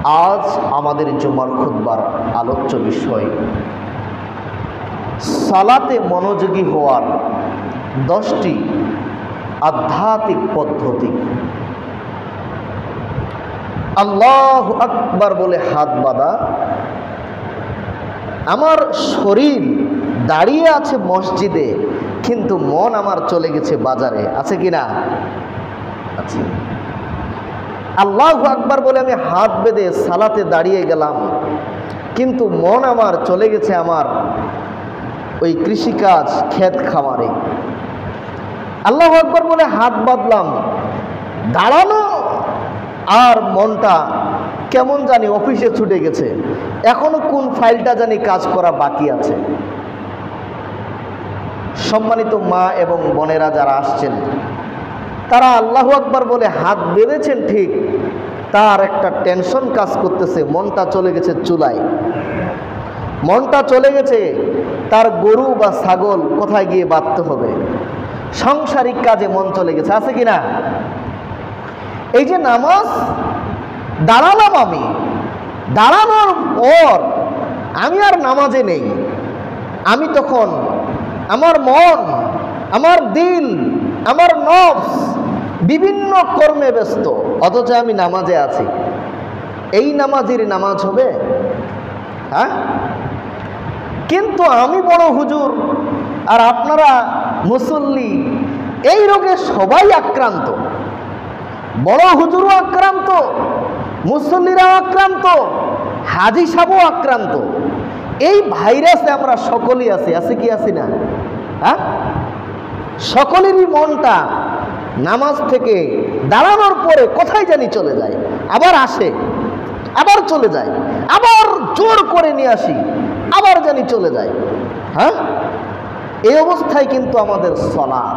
আজ আমাদের জুমার খুতবার আলোচ্য বিষয় সালাতে মনোযোগী হওয়ার 10টি আধ্যাত্মিক পদ্ধতি। আল্লাহু আকবার বলে হাত বাঁধা, আমার শরীর দাঁড়িয়ে আছে মসজিদে কিন্তু মন আমার চলে গেছে বাজারে, আছে কি না? আছে। আল্লাহু আকবার বলে আমি হাত বেঁধে সালাতে দাঁড়িয়ে গেলাম কিন্তু মন আমার চলে গেছে আমার ওই কৃষিকাজ ক্ষেত খামারে। আল্লাহু আকবার বলে হাত বাঁধলাম, দাঁড়ানো আর মনটা কেমন জানি অফিসে ছুটে গেছে, এখনো কোন ফাইলটা জানি কাজ করা বাকি আছে। সম্মানিত মা এবং বোনেরা যারা আসছেন, তারা আল্লাহু আকবার বলে হাত বেঁধেছেন ঠিক, তার একটা টেনশন কাজ করতেছে, মনটা চলে গেছে চুলায়, মনটা চলে গেছে তার গরু বা ছাগল কোথায় গিয়ে বাঁধতে হবে, সাংসারিক কাজে মন চলে গেছে, আছে কি না? এই যে নামাজ দাঁড়ালাম, আমি দাঁড়ানোর পর আমি আর নামাজে নেই, আমি তখন আমার মন, আমার দিল, আমার নফস বিভিন্ন কর্মে ব্যস্ত, অথচ আমি নামাজে আছি। এই নামাজের নামাজ হবে? হ্যাঁ? কিন্তু আমি বড় হুজুর আর আপনারা মুসল্লি, এই রোগে সবাই আক্রান্ত। বড় হুজুরও আক্রান্ত, মুসল্লিরাও আক্রান্ত, হাজি সাহেবও আক্রান্ত। এই ভাইরাসে আমরা সকলেই আছি, আছে কি আছি না? হ্যাঁ, সকলেরই মনটা নামাজ থেকে দাঁড়ানোর পরে কোথায় জানি চলে যায়, আবার আসে, আবার চলে যায়, আবার জোর করে নিয়ে আসি, আবার জানি চলে যায়। হ্যাঁ, এই অবস্থায় কিন্তু আমাদের সালাত।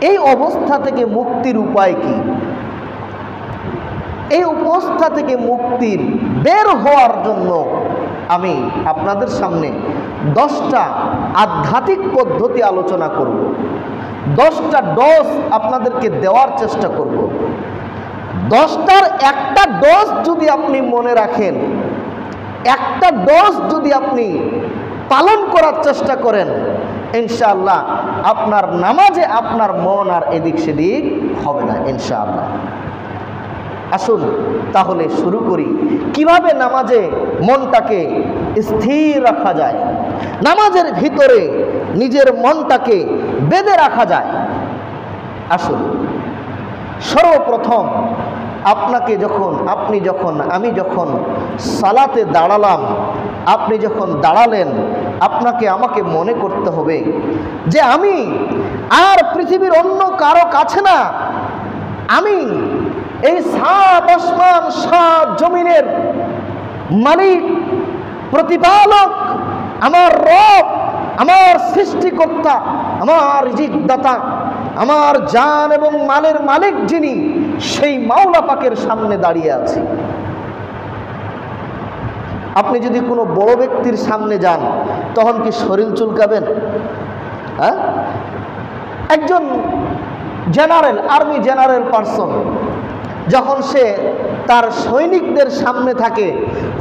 এই অবস্থা থেকে মুক্তির উপায় কি? এই অবস্থা থেকে মুক্তির বের হওয়ার জন্য আমি আপনাদের সামনে 10টা আধ্যাত্মিক পদ্ধতি আলোচনা করব, 10টা ডোজ আপনাদেরকে দেওয়ার চেষ্টা করব। 10টার একটা ডোজ যদি আপনি মনে রাখেন, একটা ডোজ যদি আপনি পালন করার চেষ্টা করেন, ইনশাআল্লাহ আপনার নামাজে আপনার মন আর এদিক সেদিক হবে না ইনশাআল্লাহ। আসুন তাহলে শুরু করি, কিভাবে নামাজে মনটাকে স্থির রাখা যায়, নামাজের ভিতরে নিজের মনটাকে বেঁধে রাখা যায়। আসুন, সর্বপ্রথম আমি যখন সালাতে দাঁড়ালাম, আপনি যখন দাঁড়ালেন, আমাকে মনে করতে হবে যে আমি আর পৃথিবীর অন্য কারো কাছে না, আমি এই 7 আসমান 7 জমিনের মালিক, প্রতিপালক, আমার রব, আমার সৃষ্টিকর্তা, আমার রিজিকদাতা, আমার জান এবং মালের মালিক যিনি, সেই মাওলা পাকের সামনে দাঁড়িয়ে আছি। আপনি যদি কোনো বড় ব্যক্তির সামনে যান, তখন কি শরীর চুলকাবেন? হ্যাঁ, একজন জেনারেল, আর্মি জেনারেল পারসন, যখন সে তার সৈনিকদের সামনে থাকে,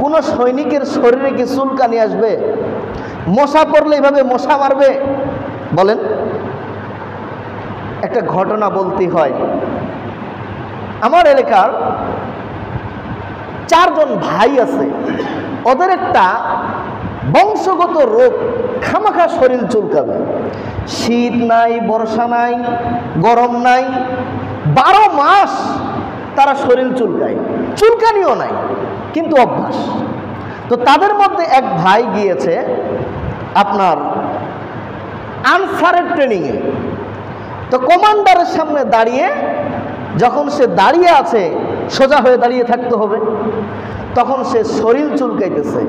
কোনো সৈনিকের শরীরে কি চুলকানি আসবে? মশা পড়লে এইভাবে মশা মারবে? বলেন। একটা ঘটনা বলতে হয়। আমার এলাকার 4 জন ভাই আছে, ওদের একটা বংশগত রোগ, খামাখা শরীর চুলকাবে। শীত নাই, বর্ষা নাই, গরম নাই, 12 মাস তারা শরীর চুলকায়, চুলকানিও নাই, কিন্তু অভ্যাস। তো তাদের মধ্যে এক ভাই গিয়েছে আপনার আনসারের ট্রেনিংয়ে। তো কমান্ডারের সামনে দাঁড়িয়ে, যখন সে দাঁড়িয়ে আছে, সোজা হয়ে দাঁড়িয়ে থাকতে হবে, তখন সে শরীর চুলকাইতেছে।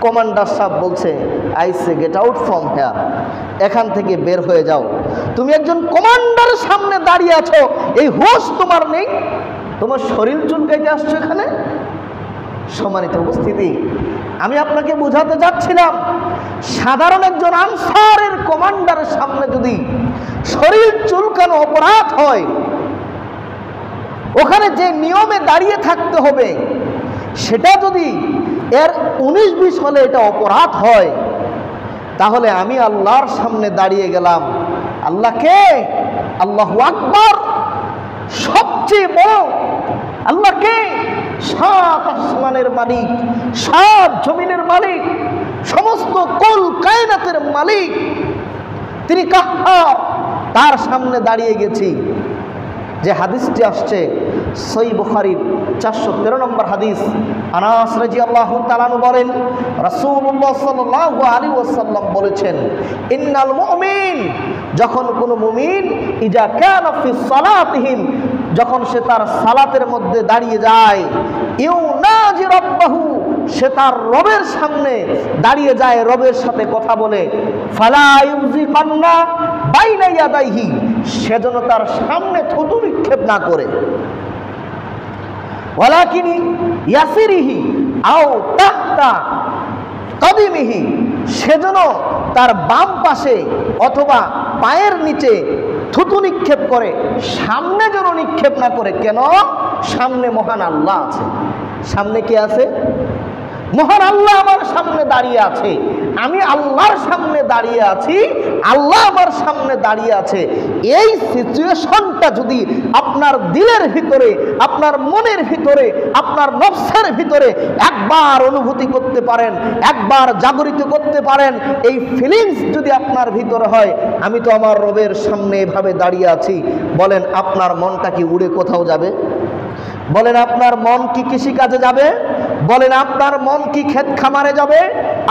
কমান্ডার সাহেব বলছে, I say get out from here, এখান থেকে বের হয়ে যাও, তুমি একজন কমান্ডারের সামনে দাঁড়িয়ে আছো, এই হোশ তোমার নেই, তোমার শরীর চুলকাইতে আসছো এখানে? সম্মানিত উপস্থিতি, আমি আপনাকে বোঝাতে যাচ্ছিলাম, সাধারণ একজন আনসারের কমান্ডারের সামনে যদি শরীর চুলকানো অপরাধ হয়, ওখানে যে নিয়মে দাঁড়িয়ে থাকতে হবে, সেটা যদি এর 19-20 হলে এটা অপরাধ হয়, তাহলে আমি আল্লাহর সামনে দাঁড়িয়ে গেলাম। আল্লাহকে, আল্লাহু আকবার, সবচেয়ে বড় আল্লাহকে, 7 আসমানের মালিক, 7 জমিনের মালিক, সমস্ত কুল কায়নাতের মালিক, তিনি কাহ্হার, তার সামনে দাঁড়িয়ে গেছি। যে হাদিসটি আসছে সহিহ বুখারীর 413 নম্বর হাদিস, আনাস রাদিয়াল্লাহু তাআলা বলেন, রাসূলুল্লাহ সাল্লাল্লাহু আলাইহি ওয়াসাল্লাম বলেছেন, ইন্নাল মুমিন, যখন কোনো মুমিন, ইজা কানা ফি সালাতিহিম, যখন সে তার সালাতের মধ্যে দাঁড়িয়ে যায়, ইউনাজি রাব্বাহু, সে তার রবের সামনে দাঁড়িয়ে যায়, রবের সাথে কথা বলে, ফালা ইউযিকান্না বাইনা ইয়াদাইহি, সেজন্য তার সামনে থুতু নিক্ষেপ না করে, ওয়ালাকিন ইয়াসিরিহি আও তাহতা কাদিমিহি, সেজন্য তার বাম পাশে অথবা পায়ের নিচে থুতু নিক্ষেপ করে, সামনে যেন নিক্ষেপ না করে। কেন? সামনে মহান আল্লাহ আছে। সামনে কে আছে? মহান আল্লাহ আমার সামনে দাঁড়িয়ে আছে, আমি আল্লাহর সামনে দাঁড়িয়ে আছি, আল্লাহ আমার সামনে দাঁড়িয়ে আছে। এই সিচুয়েশনটা যদি আপনার দিলের ভিতরে, আপনার মনের ভিতরে, আপনার নফসের ভিতরে একবার অনুভূতি করতে পারেন, একবার জাগরিত করতে পারেন, এই ফিলিংস যদি আপনার ভিতরে হয়, আমি তো আমার রবের সামনে এভাবে দাঁড়িয়ে আছি, বলেন আপনার মনটা কি উড়ে কোথাও যাবে? বলেন আপনার মন কি কৃষিকাজে যাবে? বলেন আপনার মন কি ক্ষেত খামারে যাবে?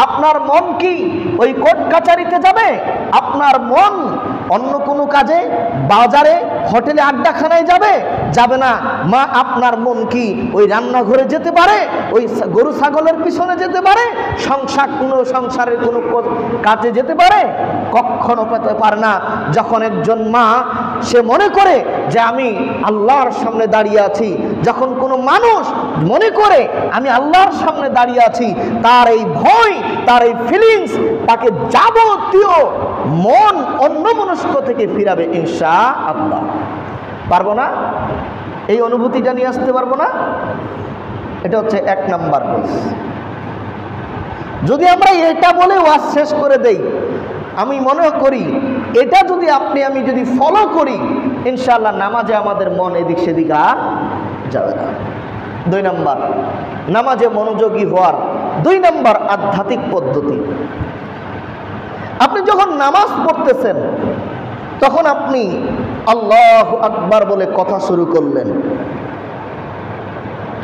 আপনার মন কি ওই কোর্ট কাচারিতে যাবে? আপনার মন অন্য কোনো কাজে, বাজারে, হোটেলে, আড্ডাখানায় যাবে? যাবে না। মা, আপনার মন কি ওই রান্নাঘরে যেতে পারে? ওই গরু ছাগলের পিছনে যেতে পারে? সংসারের কোনো কাজে যেতে পারে? কখনো পেতে পারে না। যখন একজন মা, সে মনে করে যে আমি আল্লাহর সামনে দাঁড়িয়ে আছি, যখন কোনো মানুষ মনে করে আমি আল্লাহর সামনে দাঁড়িয়ে আছি, তার এই ভয়, তার এই ফিলিংস তাকে যাবতীয় মন অন্যমনস্ক থেকে ফিরাবে ইনশাআল্লাহ। পারবো না? এই অনুভূতিটা নিয়ে আসতে পারবো না? এটা হচ্ছে 1 নাম্বার কেস। যদি আমরা এটা বলে ওয়াজ শেষ করে দেই, আমি মনে করি এটা যদি আমি যদি ফলো করি, ইনশাআল্লাহ নামাজে আমাদের মন এদিক সেদিক আর যাবে না। 2 নাম্বার, নামাজে মনোযোগী হওয়ার 2 নাম্বার আধ্যাত্মিক পদ্ধতি। আপনি যখন নামাজ পড়তেছেন, তখন আপনি আল্লাহু আকবার বলে কথা শুরু করলেন।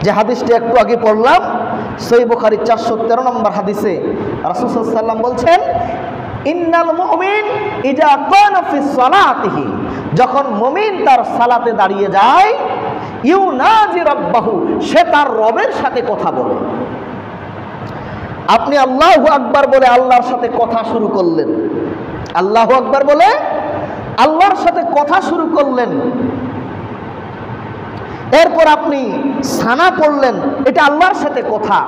যে হাদিসটি একটু আগে পড়লাম, সহিহ বুখারী 413 নম্বর হাদিসে রাসূল সাল্লাল্লাহু আলাইহি ওয়াসাল্লাম বলছেন, ইন্নাল মুমিন ইজা কানা ফি সালাতিহি, যখন মুমিন তার সালাতে দাঁড়িয়ে যায়, ইউনাজি রাব্বাহু, সে তার রবের সাথে কথা বলে। আপনি আল্লাহু আকবার বলে আল্লাহর সাথে কথা শুরু করলেন, আল্লাহু আকবার বলে আল্লাহর সাথে কথা শুরু করলেন। এরপর আপনি সানা পড়লেন, এটা আল্লাহর সাথে কথা।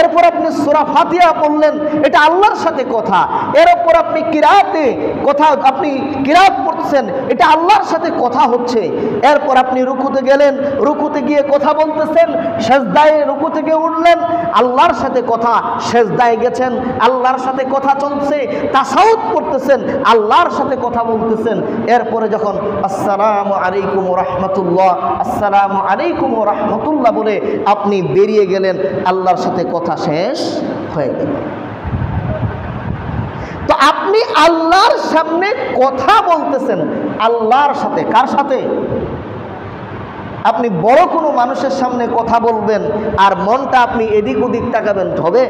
এরপর আপনি সূরা ফাতিহা পড়লেন, এটা আল্লাহর সাথে কথা। এরপর আপনি কিরাতে কথা, আপনি কিরাত পড়ছেন, এটা আল্লাহর সাথে কথা হচ্ছে। এরপর আপনি রুকুতে গেলেন, রুকুতে গিয়ে কথা বলতেছেন, সেজদায় রুকু থেকে উঠলেন, আল্লাহর সাথে কথা। সেজদায় গেছেন, আল্লাহর সাথে কথা চলছে। তাশাহুদ পড়তেছেন, আল্লাহর সাথে কথা বলতেছেন। এরপরে যখন আসসালামু আলাইকুম ওয়া রাহমাতুল্লাহ, আসসালামু আলাইকুম ওয়া রাহমাতুল্লাহ বলে আপনি বেরিয়ে গেলেন, আল্লাহর সাথে কথা শেষ হয়ে গেল। তো আপনি আল্লাহর সামনে কথা বলতেছেন, আল্লাহর সাথে। কার সাথে? আপনি বড় কোনো মানুষের সামনে কথা বলবেন আর মনটা আপনি এদিক ওদিক তাকাবেন, হবে?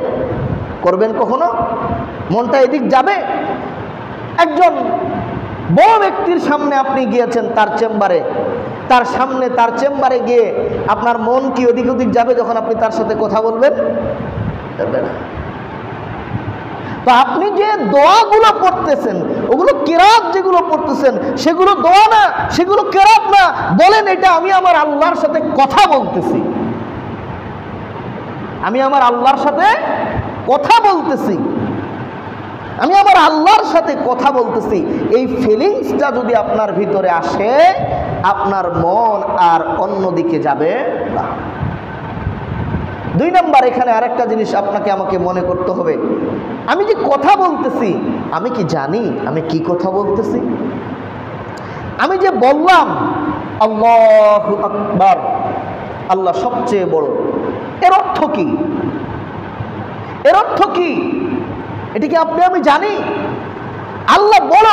করবেন কখনো? মনটা এদিক যাবে? একজন বড় ব্যক্তির সামনে আপনি গিয়েছেন, তার চেম্বারে, তার সামনে, তার চেম্বারে গিয়ে আপনার মন কি ওদিক ওদিক যাবে যখন আপনি তার সাথে কথা বলবেন? যাবে না। তো আপনি যে দোয়াগুলো পড়তেছেন, ওগুলো কিরাত যেগুলো পড়তেছেন, সেগুলো দোয়া না, সেগুলো কিরাত না। বলেন এটা আমি আমার আল্লাহর সাথে কথা বলতেছি, আমি আমার আল্লাহর সাথে কথা বলতেছি, আমি আমার আল্লাহর সাথে কথা বলতেছি। এই ফিলিংসটা যদি আপনার ভিতরে আসে, আপনার মন আর অন্যদিকে যাবে না। 2 নাম্বার, এখানে আরেকটা জিনিস আপনাকে আমাকে মনে করতে হবে, আমি যে কথা বলতেছি আমি কি জানি আমি কি কথা বলতেছি? আমি যে বললাম আল্লাহু আকবার, আল্লাহ সবচেয়ে বড়, এর অর্থ কি? এর অর্থ কি? এটা কি আপনি আমি জানি? আল্লাহ বড়,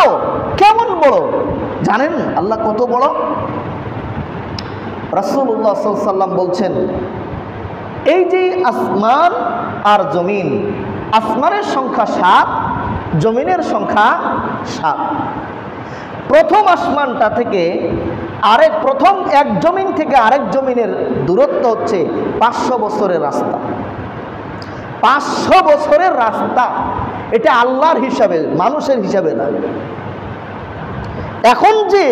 কেমন বড় জানেন? আল্লাহ কত বড়? রাসূলুল্লাহ সাল্লাল্লাহু আলাইহি ওয়াসাল্লাম বলছেন, এই যে আসমান আর জমিন, আসমানের সংখ্যা 7, জমিনের সংখ্যা 7। প্রথম আসমানটা থেকে প্রথম এক জমিন থেকে আরেক জমিনের দূরত্ব হচ্ছে 500 বছরের রাস্তা। 500 বছরের রাস্তা, এটা আল্লাহর হিসাবে, মানুষের হিসাবে না। এখন যে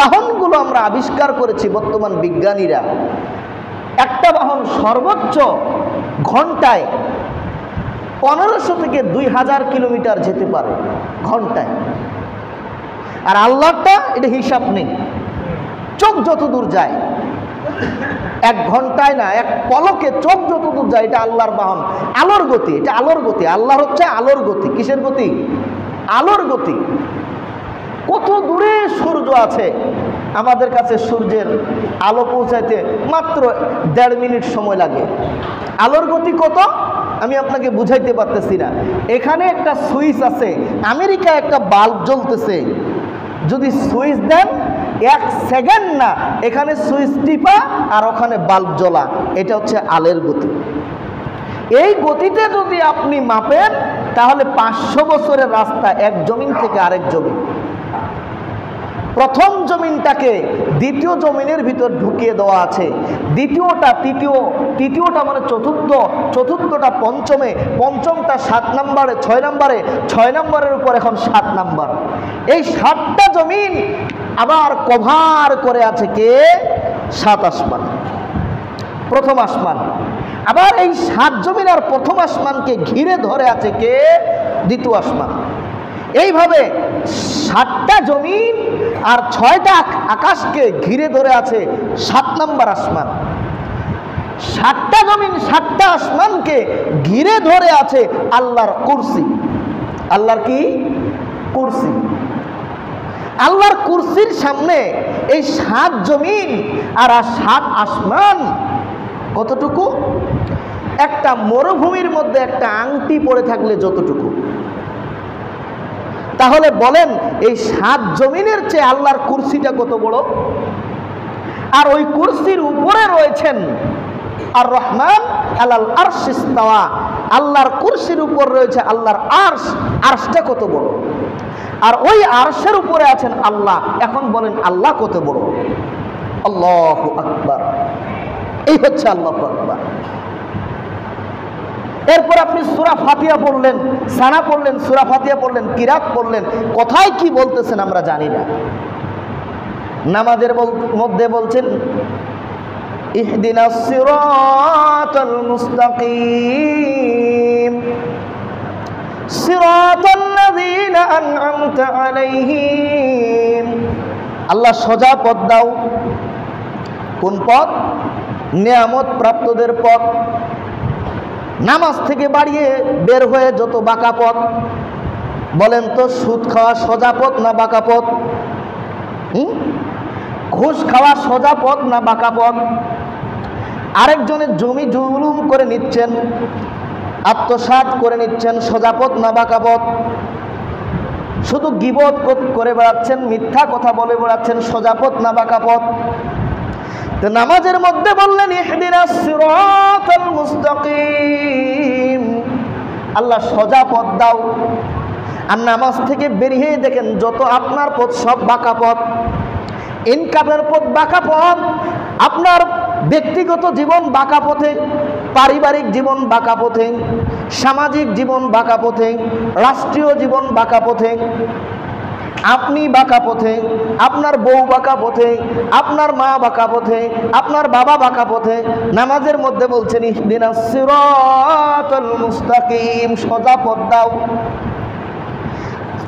বাহনগুলো আমরা আবিষ্কার করেছি বর্তমান বিজ্ঞানীরা, একটা বাহন সর্বোচ্চ ঘন্টায় 1500 থেকে 2000 কিলোমিটার যেতে পারে ঘন্টায়। আর আল্লাহটা এটা হিসাব নেই, চোখ যত দূর যায়, 1 ঘন্টায় না, 1 পলকে চোখ যত দূর যায়, এটা আল্লাহর বাহন। আলোর গতি, এটা আলোর গতি। আল্লাহর হচ্ছে আলোর গতি। কিসের গতি? আলোর গতি। কত দূরে সূর্য আছে, আমাদের কাছে সূর্যের আলো পৌঁছাইতে মাত্র 1.5 মিনিট সময় লাগে। আলোর গতি কত আমি আপনাকে বুঝাইতে পারতেছি না। এখানে একটা সুইচ আছে, আমেরিকা একটা বাল্ব জ্বলতেছে, যদি সুইচ দেন 1 সেকেন্ড না, এখানে সুইচ টিপা আর ওখানে বাল্ব জ্বলা, এটা হচ্ছে আলোর গতি। এই গতিতে যদি আপনি মাপেন তাহলে 500 বছরের রাস্তা এক জমিন থেকে আরেক জমিন। প্রথম জমিনটাকে দ্বিতীয় জমিনের ভিতর ঢুকিয়ে দেওয়া আছে, দ্বিতীয়টা তৃতীয়, তৃতীয়টা মানে চতুর্থ, চতুর্থটা পঞ্চমে, পঞ্চমটা 7 নম্বরে, 6 নম্বরে, 6 নম্বরের উপর এখন 7 নম্বর। এই 7টা জমিন আবার কভার করে আছে কে? 7 আসমান, প্রথম আসমান। আবার এই 7 জমিন আর প্রথম আসমানকে ঘিরে ধরে আছে কে? দ্বিতীয় আসমান। এইভাবে 7টা জমিন আর 6টা আকাশকে ঘিরে ধরে আছে 7 নম্বর আসমান। 7টা জমিন 7টা আসমানকে ঘিরে ধরে আছে আল্লাহর কুরসি। আল্লাহর কি? কুরসি। আল্লাহর কুরসির সামনে এই 7 জমিন আর 7 আসমান কতটুকু? একটা মরুভূমির মধ্যে একটা আংটি পড়ে থাকলে যতটুকু। তাহলে বলেন এই 7 জমিনের চেয়ে আল্লাহর কুরসিটা কত বড়? আর ওই কুরসির উপরে রয়েছেন আর রহমান আলাল আরশ ইস্তাওয়া, আল্লাহর কুরসির উপর রয়েছে আল্লাহর আরশ। আরশটা কত বড়? আর ওই আরশের উপরে আছেন আল্লাহ। এখন বলেন আল্লাহ কত বড়? আল্লাহু আকবার। এই হচ্ছে আল্লাহু আকবার। এরপর আপনি সূরা ফাতিহা পড়লেন, সানা পড়লেন, সূরা ফাতিহা পড়লেন, কিরাত পড়লেন, কোথায় কি বলতেছেন আমরা জানি না। নামাজের মধ্যে বলছেন ইহদিনাস সিরাতাল মুস্তাকিম সিরাতাল্লাযীনা আন'আমতা আলাইহিম। আল্লাহ সোজা পথ দাও। কোন পথ? নিয়ামত প্রাপ্তদের পথ। নামাজ থেকে বাড়িয়ে বের হয়ে যত বাঁকা পথ, বলেন তো সুদ খাওয়া সোজা পথ না বাঁকা পথ? ঘুষ খাওয়া সোজা পথ না বাঁকা পথ? আরেকজনের জমি জুলুম করে নিচ্ছেন, আত্মসাৎ করে নিচ্ছেন, সোজা পথ না বাঁকা পথ? শুধু গীবত করে বেড়াচ্ছেন, মিথ্যা কথা বলে বেড়াচ্ছেন, সোজা পথ না বাঁকা পথ? তো নামাজের মধ্যে বললেন ইহদিনাস সিরাতাল মুস্তাকিম, আল্লাহ সোজা পথ দাও। আর নামাজ থেকে বেরিয়ে দেখেন যত আপনার পথ সব বাঁকা পথ। ইনকামের পথ বাঁকা পথ, আপনার ব্যক্তিগত জীবন বাঁকা পথে, পারিবারিক জীবন বাঁকা পথে, সামাজিক জীবন বাঁকা পথে, রাষ্ট্রীয় জীবন বাঁকা পথে, আপনি বাঁকা পথে, আপনার বউ বাঁকা পথে, আপনার মা বাঁকা পথে, আপনার বাবা বাঁকা পথে। নামাজের মধ্যে বলছেন ইহদিনাস সিরাতাল মুস্তাকিম, সোজা পথ দাও।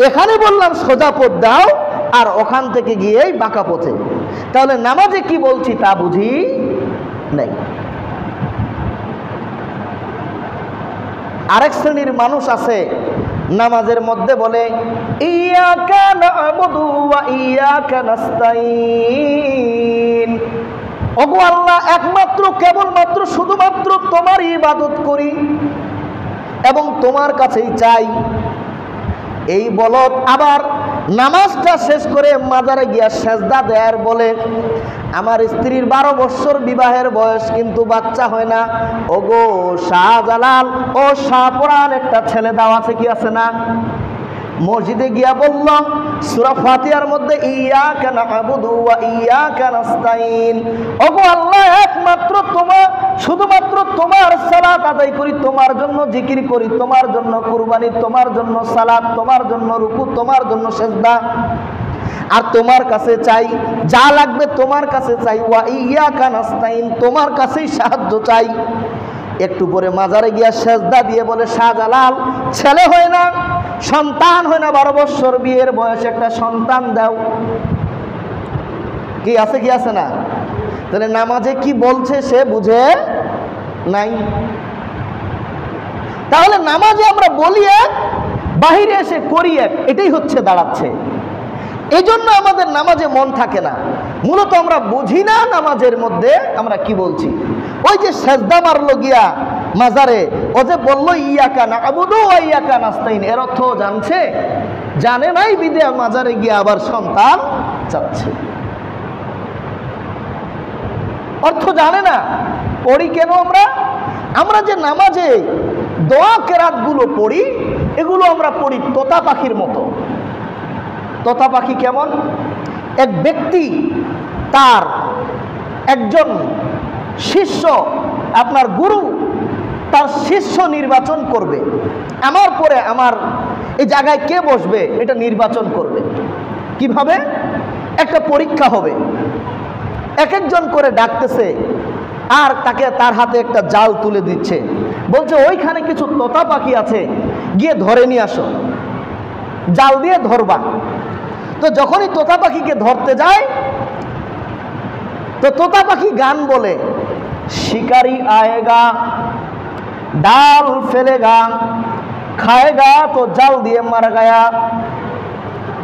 এখানে বললাম সোজা পথ দাও, আর ওখান থেকে গিয়েই বাঁকা পথে। তাহলে নামাজে কি বলছি তা বুঝি নাই। আরেক শ্রেণীর মানুষ আছে নামাজের মধ্যে বলে ইয়াকা না'বুদু ওয়া ইয়াকা নাস্তাইন, ওগো আল্লাহ একমাত্র কেবলমাত্র শুধুমাত্র তোমার ইবাদত করি এবং তোমার কাছেই চাই। এই বলত আবার নামাজটা শেষ করে মাজারে গিয়া সেজদা দেয়ার বলে আমার স্ত্রীর 12 বছর বিবাহের বয়স কিন্তু বাচ্চা হয় না, ওগো শাহজালাল ও শাহপুরান একটা ছেলে দাও, আছে কি আছে না? মসজিদে গিয়া বলল সূরা ফাতিহার মধ্যে ইয়াকা না'বুদু ওয়া ইয়াকা নাস্তাইন, ওগো আল্লাহ একমাত্র তোমার শুধুমাত্র তোমার সালাত আদায় করি, তোমার জন্য জিকির করি, তোমার জন্য কুরবানি, তোমার জন্য সালাত, তোমার জন্য রুকু, তোমার জন্য সিজদা, আর তোমার কাছে চাই, যা লাগবে তোমার কাছে চাই, ওয়া ইয়াকা নাস্তাইন, তোমার কাছেই সাহায্য চাই। একটু পরে মাজারে গিয়া সেজদা দিয়ে বলে শাহজালাল ছেলে হয় না, সন্তান হয় না, 12 বছর বিয়ের বয়সে একটা সন্তান দাও। কি আছে কি আছে না? তাহলে নামাজে কি বলছে সে বুঝে নাই। তাহলে নামাজে আমরা বলি এক, বাহিরে এসে করি এক, এটাই হচ্ছে দাঁড়াচ্ছে। এই জন্য আমাদের নামাজে মন থাকে না, মূলত আমরা বুঝি না নামাজের মধ্যে আমরা কি বলছি। ওই যে সেজদা মারলো গিয়া মাজারে, ও যে বললো ইয়াকা না'বুদু ওয়া ইয়াকা নাস্তাইন, এর অর্থ জানছে? জানে নাই, বিদে মাজারে গিয়া আবার সন্তান চাচ্ছে, অর্থ জানে না। পড়ি কেন আমরা যে নামাজে দোয়া কেরাতগুলো পড়ি, এগুলো আমরা পড়ি তোতা পাখির মতো। তোতা পাখি কেমন? এক ব্যক্তি তার একজন শিষ্য, আপনার গুরু তার শিষ্য নির্বাচন করবে, আমার পরে আমার এই জায়গায় কে বসবে এটা নির্বাচন করবে। কিভাবে? একটা পরীক্ষা হবে, এক একজন করে ডাকতেছে আর তাকে তার হাতে একটা জাল তুলে দিচ্ছে, বলছে ওইখানে কিছু তোতা পাখি আছে, গিয়ে ধরে নিয়ে আসো, জাল দিয়ে ধরবা। তো যখনই তোতা পাখিকে ধরতে যায় তো তোতা পাখি গান বলে শিকারি আয়েগা ডাল ফেলেগা খায়েগা তো জাল দিয়ে মারা গায়া,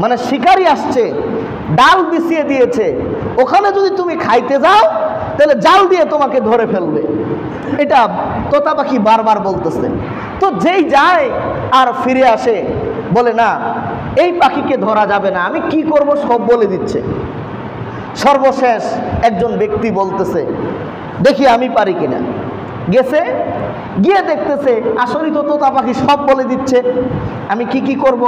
মানে শিকারি আসছে, ডাল বিছিয়ে দিয়েছে, ওখানে যদি তুমি খাইতে যাও তাহলে জাল দিয়ে তোমাকে ধরে ফেলবে। এটা তোতা পাখি বারবার বলতেছে। তো যেই যায় আর ফিরে আসে বলে না এই পাখিকে ধরা যাবে না, আমি কি করব সব বলে দিচ্ছে। সর্বশেষ একজন ব্যক্তি বলতেছে দেখি আমি পারি কিনা, গেছে, গিয়ে দেখতেছে আসলেই তো তোতা পাখি সব বলে দিচ্ছে, আমি কি করব?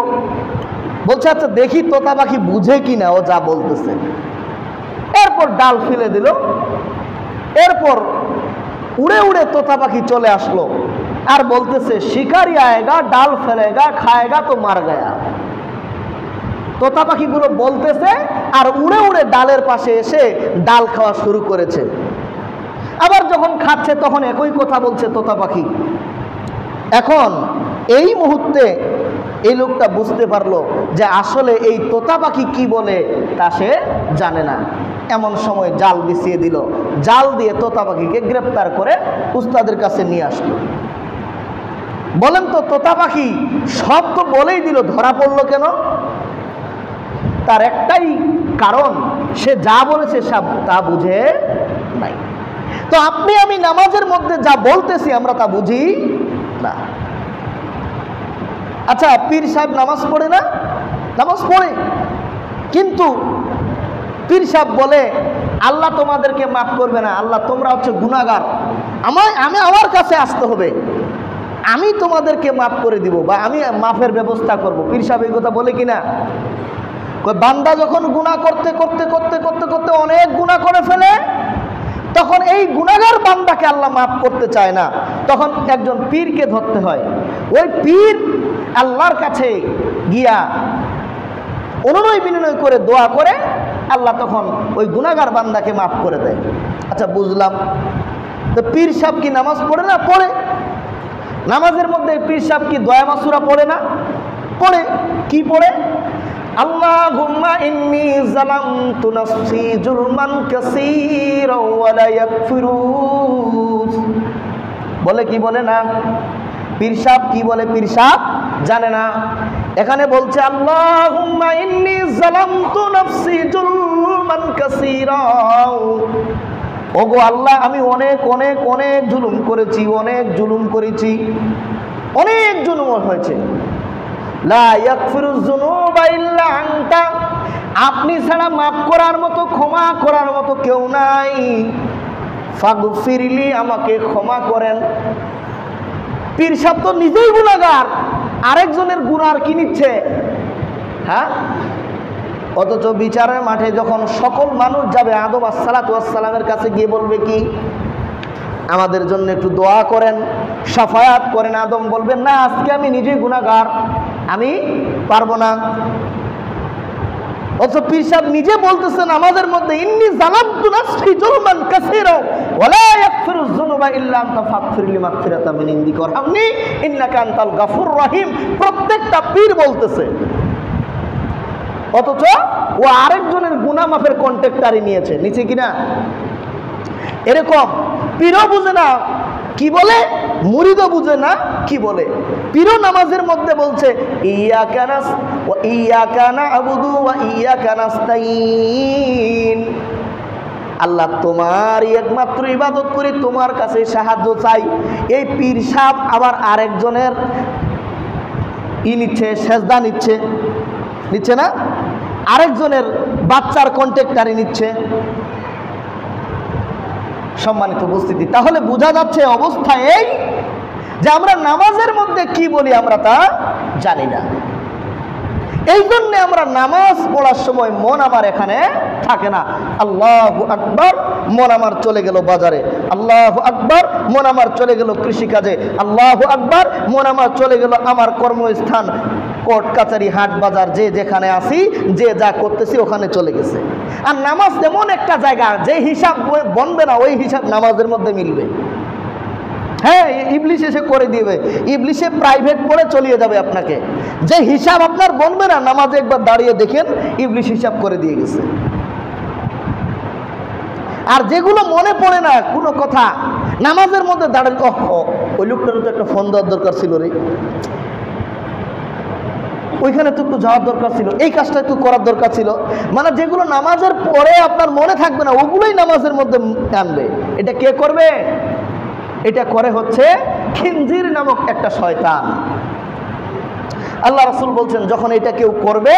বলছে আচ্ছা দেখি তোতা পাখি বুঝে কিনা ও যা বলতেছে। এরপর ডাল ফেলে দিল, এরপর উড়ে উড়ে তোতা পাখি চলে আসলো আর বলতেছে শিকারি আয়েগা ডাল ফেলেগা খায়েগা তো মার গায়া। তোতা পাখিগুলো বলতেছে আর উড়ে উড়ে ডালের পাশে এসে ডাল খাওয়া শুরু করেছে। আবার যখন খাচ্ছে তখন একই কথা বলছে তোতা পাখি। এখন এই মুহূর্তে এই লোকটা বুঝতে পারলো যে আসলে এই তোতা পাখি কি বলে তা সে জানে না। এমন সময় জাল বিছিয়ে দিল, জাল দিয়ে তোতা পাখিকে গ্রেপ্তার করে উস্তাদের কাছে নিয়ে আসলো। বলেন তো তোতা পাখি সব তো বলেই দিল, ধরা পড়লো কেন? তার একটাই কারণ, সে যা বলেছে তা বুঝে নাই। তো আপনি আমি নামাজের মধ্যে যা বলতেছি আমরা তা বুঝি না। আচ্ছা পীর সাহেব নামাজ পড়ে না? নামাজ পড়ে, কিন্তু পীর সাহেব বলে আল্লাহ তোমাদেরকে মাফ করবে না, আল্লাহ তোমরা হচ্ছে গুনাহগার, আমি আমার কাছে আসতে হবে, আমি তোমাদেরকে মাফ করে দিব বা আমি মাফের ব্যবস্থা করব। পীর সাহেব এই কথা বলে কিনা? বান্দা যখন গুনাহ করতে করতে করতে করতে করতে অনেক গুনাহ করে ফেলে, তখন এই গুনাহগার বান্দাকে আল্লাহ মাফ করতে চায় না, তখন একজন পীরকে ধরতে হয়। ওই পীর আল্লাহর কাছে গিয়া অনুনয় বিনয় করে দোয়া করে, আল্লাহ তখন ওই গুনাহগার বান্দাকে মাফ করে দেয়। আচ্ছা বুঝলাম, তো পীর সাহেব কি নামাজ পড়ে না? পড়ে। নামাজের মধ্যে পীর সাহেব কি দয়া মাসুরা পড়ে না? পড়ে। কি পড়ে? আল্লাহুম্মা ইন্নী যালামতু নাফসি জুলমান কাসীরা ওয়া লা ইয়াগফিরু, বলে কি বলে না? পীর সাহেব কি বলে পীর সাহেব জানে না। এখানে বলছে আল্লাহুম্মা ইন্নী যালামতু নাফসি জুলমান কাসীরা, ওগো আল্লাহ আমি অনেক অনেক অনেক জুলুম করেছি, অনেক জুলুম করেছি, অনেক জুলুম হয়েছে। লা ইয়াগফিরুয যুনুবা ইল্লা আনতা, আপনি ছাড়া মাফ করার মতো ক্ষমা করার মতো কেউ নাই। ফাগফিরলি, আমাকে ক্ষমা করেন। পীর সাহেব তো নিজেই গুনাহগার, আরেকজনের গুনার কি নিচ্ছে? হ্যাঁ, অথচ বিচারের মাঠে যখন সকল মানুষ যাবে আদম আসসালামের কাছে গিয়ে বলবে কি, আমাদের জন্য একটু দোয়া করেন, শাফায়াত করেন। আদম বলবেন না, আজকে আমি নিজেই গুনাহগার, আমি পারবো না। অথচ পীর সাহেব নিজে বলতেছেন আমাদের মধ্যে ইন্নী যালামতু নাফসি জুলমান কাসীরা ওয়া লা ইয়াগফিরুয যুনুবা ইল্লা আনতা ফাগফিরলি মাগফিরাতাম মিন ইনদিকা ওয়ারহামনি ইন্নাকা আনতাল গাফুরুর রহিম। প্রত্যেকটা পীর বলতেছে, অথচ ও আরেকজনের গুনাহ মাফের কন্ট্রাক্টরই নিয়েছে, নিচে কিনা? এরকম পীরও বুঝে না কি বলে, মুরিদও বুঝে না কি বলে। পীরও নামাজের মধ্যে বলছে ইয়াকা না'বুদু ওয়া ইয়াকা নাস্তাইন, আল্লাহ তোমারই একমাত্র ইবাদত করি, তোমার কাছে সাহায্য চাই। এই পীর সাহেব আবার আরেকজনের নিচ্ছে, সেজদা নিচ্ছে না, আরেকজনের বাচ্চার কন্ট্রাক্টরই নিচ্ছে। সম্মানিত উপস্থিতি, তাহলে বোঝা যাচ্ছে অবস্থা এই যে আমরা নামাজের মধ্যে কি বলি আমরা তা জানি না। এই জন্য আমরা নামাজ পড়ার সময় মন আমার এখানে থাকে না। আল্লাহু আকবার, মন আমার চলে গেল বাজারে। আল্লাহু আকবার, মন আমার চলে গেল কৃষিকাজে। আল্লাহু আকবার, মন আমার চলে গেল আমার কর্মস্থান, কোর্ট কাছারি, হাট বাজার, যে যেখানে আসি, যে যা করতেছি ওখানে চলে গেছে। আর নামাজ এমন একটা জায়গা যে হিসাব বনবে না, ওই হিসাব নামাজের মধ্যে মিলবে। হ্যাঁ, ইবলিশ এসে করে দিবে, ইবলিশে প্রাইভেট পড়ে চলিয়ে যাবে আপনাকে। যে হিসাব আপনার বনবে না, নামাজে একবার দাঁড়িয়ে দেখেন ইবলিশ হিসাব করে দিয়ে গেছে। আর যেগুলো মনে পড়ে না কোনো কথা, নামাজের মধ্যে দাঁড়িয়ে ওই লোকটারও তো একটা ফোন দেওয়ার দরকার ছিল রে, ওইখানে তো একটু যাওয়ার দরকার ছিল, এই কাজটা একটু করার দরকার ছিল। মানে যেগুলো নামাজের পরে আপনার মনে থাকবে না, ওগুলোই নামাজের মধ্যে আনবে। এটা কে করবে? এটা করে হচ্ছে খিনজির নামক একটা শয়তান। আল্লাহ রাসূল বলছেন যখন এটা কেউ করবে,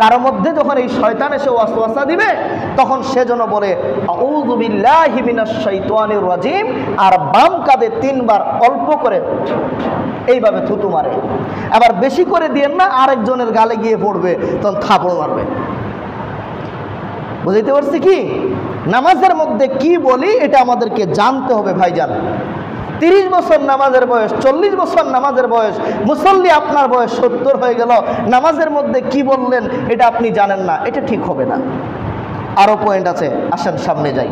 কারো মধ্যে যখন এই শয়তান এসে ওয়াসওয়াসা দিবে, তখন সে যেন বলে আউযু বিল্লাহি মিনাশ শাইতানির রাজিম, আর বাম কাঁধে 3 বার অল্প করে এইভাবে থুতু মারে। আবার বেশি করে দিয়েন না, আরেকজনের গালে গিয়ে পড়বে, তখন থাপড় মারবে। বুঝাইতে পারছি কি? নামাজের মধ্যে কি বলি এটা আমাদেরকে জানতে হবে ভাইজান। 30 বছর নামাজের বয়স, 40 বছর নামাজের বয়স, মুসল্লি আপনার বয়স 70 হয়ে গেল, নামাজের মধ্যে কি বললেন এটা আপনি জানেন না, এটা ঠিক হবে না। আরও পয়েন্ট আছে, আসেন সামনে যাই।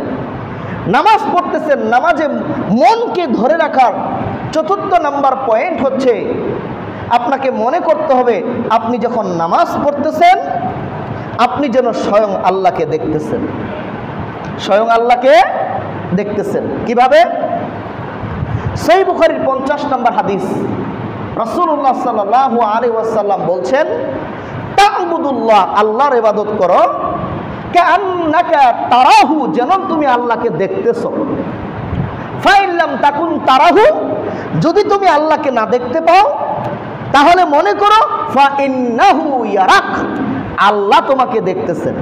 নামাজ পড়তেছেন, নামাজে মনকে ধরে রাখার 4th নাম্বার পয়েন্ট হচ্ছে আপনাকে মনে করতে হবে আপনি যখন নামাজ পড়তেছেন আপনি যেন স্বয়ং আল্লাহকে দেখতেছেন। স্বয়ং আল্লাহকে দেখতেছেন কিভাবে? সহিহ বুখারীর 50 নম্বর হাদিস, রাসূলুল্লাহ সাল্লাল্লাহু আলাইহি ওয়াসাল্লাম বলছেন, তা'বুদুল্লাহ, আল্লাহর ইবাদত করো, কাআন্নাকা তারাহু, যেন তুমি আল্লাহকে দেখতেছো। ফাইন লাম তাকুন তারাহু, যদি তুমি আল্লাহকে না দেখতে পাও তাহলে মনে করো ফাইন্নাহু ইয়ারাক, আল্লাহ তোমাকে দেখতেছেন।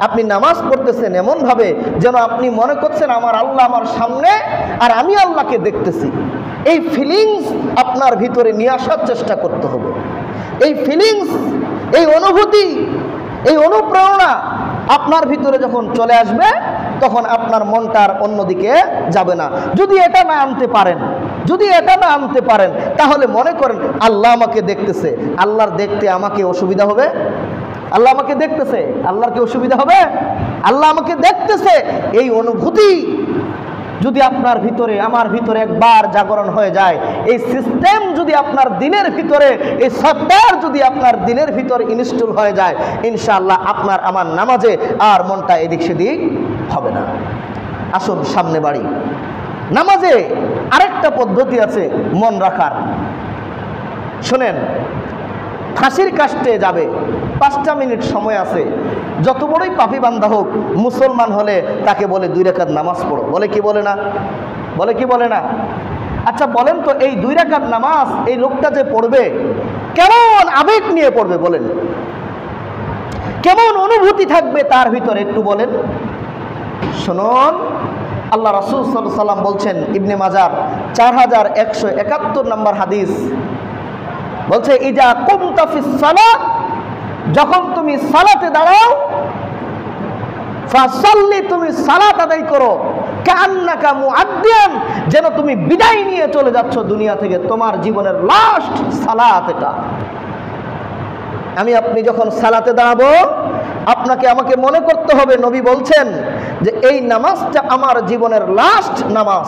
আপনি নামাজ পড়তেছেন এমনভাবে যেন আপনি মনে করছেন আমার আল্লাহ আমার সামনে আর আমি আল্লাহকে দেখতেছি। এই ফিলিংস আপনার ভিতরে নিয়ে আসার চেষ্টা করতে হবে। এই ফিলিংস, এই অনুভূতি, এই অনুপ্রেরণা আপনার ভিতরে যখন চলে আসবে তখন আপনার মনটা আর অন্যদিকে যাবে না। যদি এটা না আনতে পারেন তাহলে মনে করেন আল্লাহ আমাকে দেখতেছে। আল্লাহর দেখতে আমাকে অসুবিধা হবে? আল্লাহ আমাকে দেখতেছে, আল্লাহর কি অসুবিধা হবে? আল্লাহ আমাকে দেখতেছে, এই অনুভূতি যদি আপনার ভিতরে আমার ভিতরে একবার জাগরণ হয়ে যায়, এই সিস্টেম যদি আপনার দিনের ভিতরে, এই সফটওয়্যার যদি আপনার দিনের ভিতরে ইনস্টল হয়ে যায়, ইনশাআল্লাহ আপনার আমার নামাজে আর মনটা এদিক সেদিক হবে না। আসুন সামনে বাড়ি। নামাজে আরেকটা পদ্ধতি আছে মন রাখার। শোনেন, ফাঁসির কাস্টে যাবে, 5টা মিনিট সময় আছে। যত বড়ই পাপী বান্দা হোক, মুসলমান হলে তাকে বলে 2 রাকাত নামাজ পড়ো। বলে কি বলে না? বলে কি বলে না? আচ্ছা বলেন তো, এই 2 রাকাত নামাজ এই লোকটা যে পড়বে, কেমন আবেগ নিয়ে পড়বে বলেন? কেমন অনুভূতি থাকবে তার ভিতরে একটু বলেন। শুনুন, আল্লাহ রাসূল সাল্লাল্লাহু আলাইহি ওয়াসাল্লাম বলছেন, ইবনে মাজাহ 4171 নম্বর হাদিস বলছে, ইজা কুমতা ফিস সালাত, যখন তুমি সালাতে দাঁড়াও, ফাসাল্লি, তুমি সালাত আদায় করো, কান্নাকা মুআদ্দিয়ান, যেন তুমি বিদায় নিয়ে চলে যাচ্ছ দুনিয়া থেকে, তোমার জীবনের লাস্ট সালাত এটা। আমি আপনি যখন সালাতে দাঁড়াবো, আপনাকে আমাকে মনে করতে হবে, নবী বলছেন যে এই নামাজটা আমার জীবনের লাস্ট নামাজ,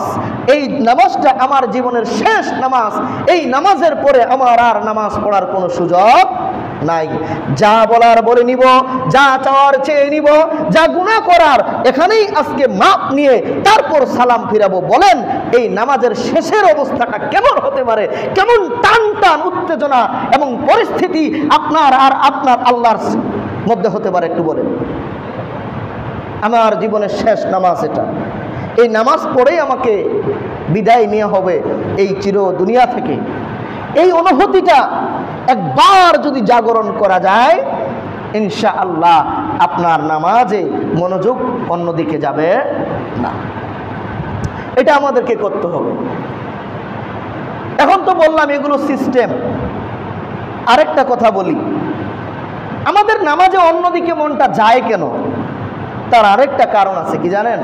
এই নামাজটা আমার জীবনের শেষ নামাজ, এই নামাজের পরে আমার আর নামাজ পড়ার কোনো সুযোগ নাই। যা বলার বলে নিব, যা চাওয়ার চেয়ে নিব, যা গুনাহ করার এখানেই আজকে মাপ নিয়ে তারপর সালাম ফিরাবো। বলেন এই নামাজের শেষের অবস্থাটা কেমন হতে পারে? কেমন টান টান উত্তেজনা এবং পরিস্থিতি আপনার আর আপনার আল্লাহর মধ্যে হতে পারে একটু বলেন। আমার জীবনের শেষ নামাজ এটা, এই নামাজ পড়েই আমাকে বিদায় নেওয়া হবে এই চির দুনিয়া থেকে। এই অনুভূতিটা একবার যদি জাগরণ করা যায়, ইনশাআল্লাহ আপনার নামাজে মনোযোগ অন্যদিকে যাবে না। এটা আমাদেরকে করতে হবে। এখন তো বললাম এগুলো সিস্টেম। আরেকটা কথা বলি, আমাদের নামাজে অন্যদিকে মনটা যায় কেন? তার আরেকটা কারণ আছে, কি জানেন?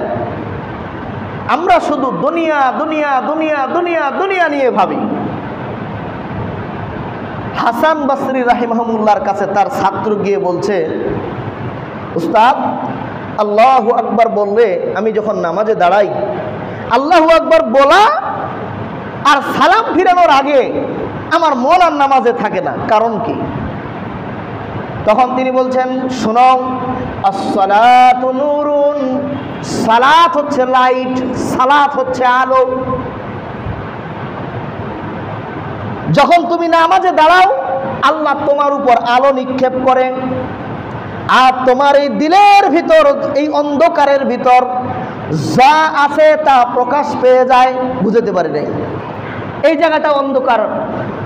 আমরা শুধু দুনিয়া দুনিয়া দুনিয়া দুনিয়া দুনিয়া নিয়ে ভাবি। হাসান বসরি রাহিমাহুল্লাহর কাছে তার ছাত্র গিয়ে বলছে, উস্তাদ, আল্লাহু আকবার বললে আমি যখন নামাজে দাঁড়াই, আল্লাহু আকবার বলা আর সালাম ফিরানোর আগে আমার মন আর নামাজে থাকে না, কারণ কি? তখন তিনি বলছেন, শোনো, আসসালাতু নূরুন, সালাত হচ্ছে লাইট, সালাত হচ্ছে আলো। যখন তুমি নামাজে দাঁড়াও, আল্লাহ তোমার উপর আলো নিক্ষেপ করে, আর তোমার এই দিলের ভিতর, এই অন্ধকারের ভিতর যা আছে তা প্রকাশ পেয়ে যায়। বুঝতে পারি নাই, এই জায়গাটা অন্ধকার,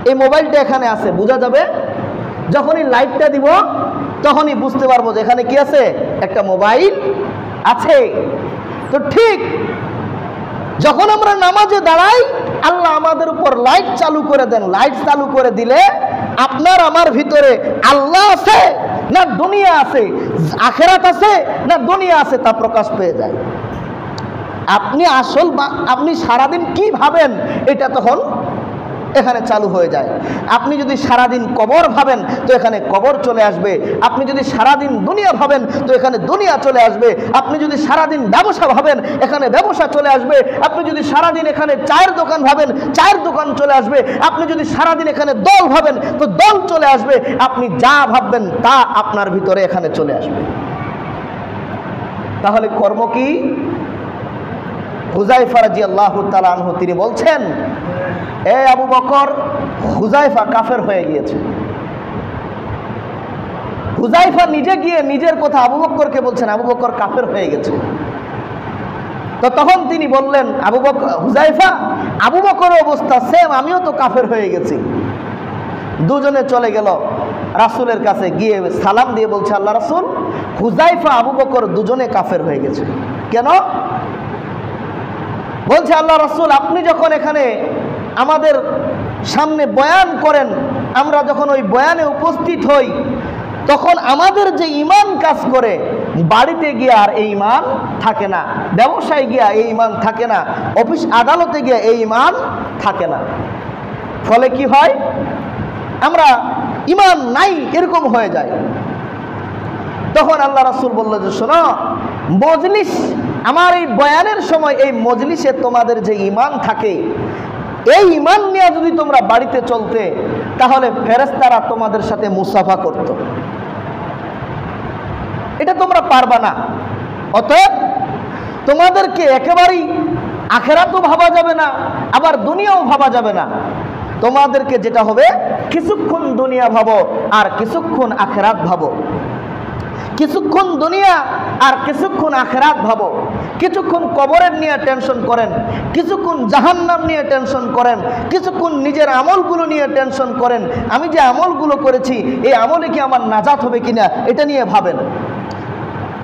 এই মোবাইলটা এখানে আছে, বোঝা যাবে। যখনই লাইটটা দিব তখনই বুঝতে পারবো যে এখানে কি আছে, একটা মোবাইল আছে। তো ঠিক যখন আমরা নামাজে দাঁড়াই, আল্লাহ আমাদের উপর লাইট চালু করে দেন। লাইট চালু করে দিলে আপনার আমার ভিতরে আল্লাহ আছে না দুনিয়া আছে, আখিরাত আছে না দুনিয়া আছে, তা প্রকাশ পেয়ে যায়। আপনি সারাদিন কি ভাবেন এটা তখন এখানে চালু হয়ে যায়। আপনি যদি সারাদিন কবর ভাবেন তো এখানে কবর চলে আসবে। আপনি যদি সারাদিন দুনিয়া ভাবেন তো এখানে দুনিয়া চলে আসবে। আপনি যদি সারাদিন ব্যবসা ভাবেন এখানে ব্যবসা চলে আসবে। আপনি যদি সারাদিন এখানে চায়ের দোকান ভাবেন, চায়ের দোকান চলে আসবে। আপনি যদি সারাদিন এখানে দল ভাবেন তো দল চলে আসবে। আপনি যা ভাববেন তা আপনার ভিতরে এখানে চলে আসবে। তাহলে কর্ম কি? হুযায়ফা রাদিয়াল্লাহু তাআলা আনহু তিনি বলছেন, এ আবু বকর, হুযায়ফা কাফের হয়ে গিয়েছে। হুযায়ফা নিজে গিয়ে নিজের কথা আবু বকরকে বলছেন, আবু বকর কাফের হয়ে গেছে। তো তখন তিনি বললেন, হুযায়ফা, আবু বকরের অবস্থা সেম, আমিও তো কাফের হয়ে গেছি। দুজনে চলে গেল রাসূলের কাছে, গিয়ে সালাম দিয়ে বলছে, আল্লাহ রাসূল, হুযায়ফা আবু বকর দুজনে কাফের হয়ে গেছে। কেন? বলছে, আল্লাহ রাসূল, আপনি যখন এখানে আমাদের সামনে বয়ান করেন, আমরা যখন ওই বয়ানে উপস্থিত হই, তখন আমাদের যে ঈমান কাজ করে, বাড়িতে গিয়ে আর এই ঈমান থাকে না, ব্যবসায় গিয়া এই ঈমান থাকে না, অফিস আদালতে গিয়ে এই ঈমান থাকে না। ফলে কি হয়? আমরা ঈমান নাই এরকম হয়ে যায়। তখন আল্লাহ রাসূল বলল যে, শোনো, মজলিস, আমার এই বয়ানের সময় এই মজলিসে তোমাদের যে ঈমান থাকে, এই ঈমান নিয়ে যদি তোমরা বাড়িতে চলতে, তাহলে ফেরেশতারা তোমাদের সাথে মুসাফা করত। এটা তোমরা পারবা না। অতএব তোমাদেরকে একেবারেই আখেরাতও ভাবা যাবে না, আবার দুনিয়াও ভাবা যাবে না। তোমাদেরকে যেটা হবে, কিছুক্ষণ দুনিয়া ভাবো আর কিছুক্ষণ আখেরাত ভাবো, কিছুক্ষণ দুনিয়া আর কিছুক্ষণ আখেরাত ভাবো। কিছুক্ষণ কবরের নিয়ে টেনশন করেন, কিছুক্ষণ জাহান্নাম নিয়ে টেনশন করেন, কিছুক্ষণ নিজের আমলগুলো নিয়ে টেনশন করেন। আমি যে আমলগুলো করেছি, এই আমলে কি আমার নাজাত হবে কিনা, এটা নিয়ে ভাবেন।